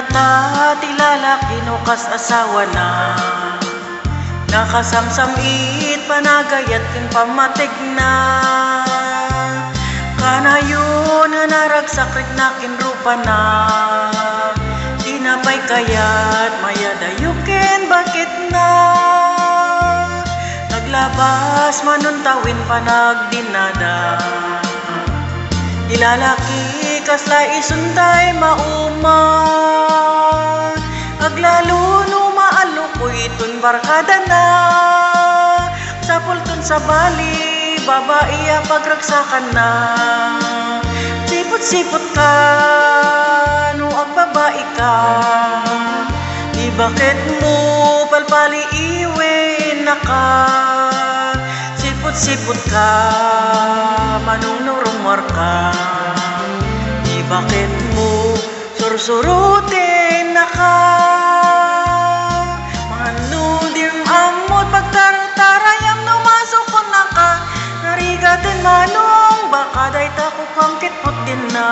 ta tilalaki no kas asawa na nakasamsamit panagayat kin pamatig na kanayon nga naragsakrit na kinrupa na tinapay kayat mayadayukin bakit na naglabas manuntawin panagdinada ilalaki kasla isunday mauma aglalo no maaluko itun barkada na sapulton sa bali babaiya pagragsakan na sipot-sipot ka no agbabai ka di bakit mo palpali iwe na ka sipot-sipot ka manong nurumor ka di bakit mo sursurutin na ka manudim amot pagtartarayam numasok ko na ka narigatin manong baka day tako kang kitpot din na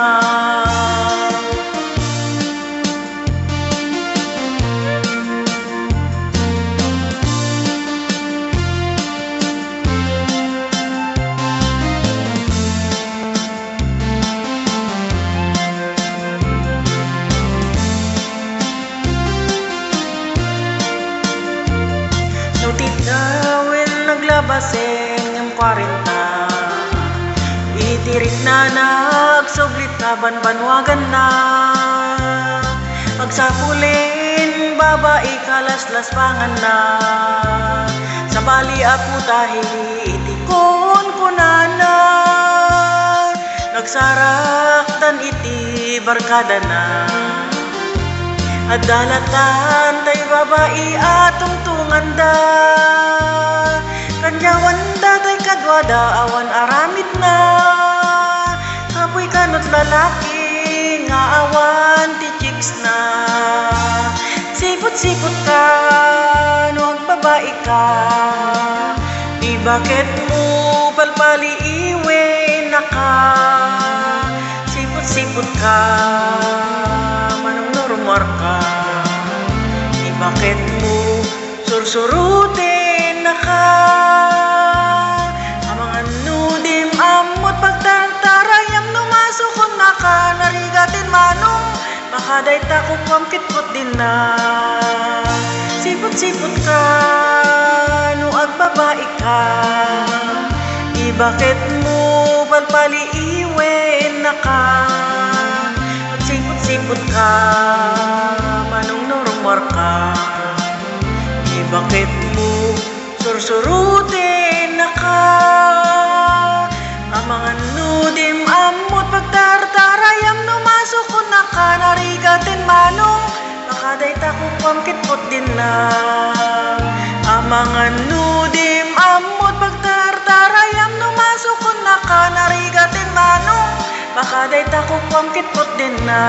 Titawin naglabaseng yung 40 itirik na nagsublit na banbanwagan na pagsapulin babae kalaslas pangan na sa bali apo tahili itikon ko na nagsaraktan iti barkada na at dalatan tay babae atong tunganda kanyawan da tay kadwada awan aramid na kapoy kanot lalaki nga awan ti chicks na sipot-sipot ka no ang babae ka di bakit mo palpali iwe na ka sipot-sipot ka ka di bakit mo sursurutin na ka amang nudim amot pagtartarayam numasukon na ka narigatin manong baka day tako kwamkitkot din na sipot-sipot ka no agbabai ka di bakit mo palpali iwe na ka sipot ka manong nurumor ka di bakit mo sursurutin na ka amang nudim amot pagtartarayam numasukon na ka narigatin manong baka day tako kwamkitkot din na amang nudim amot pagtartarayam numasukon na ka narigatin manong baka day tako kwamkitkot din na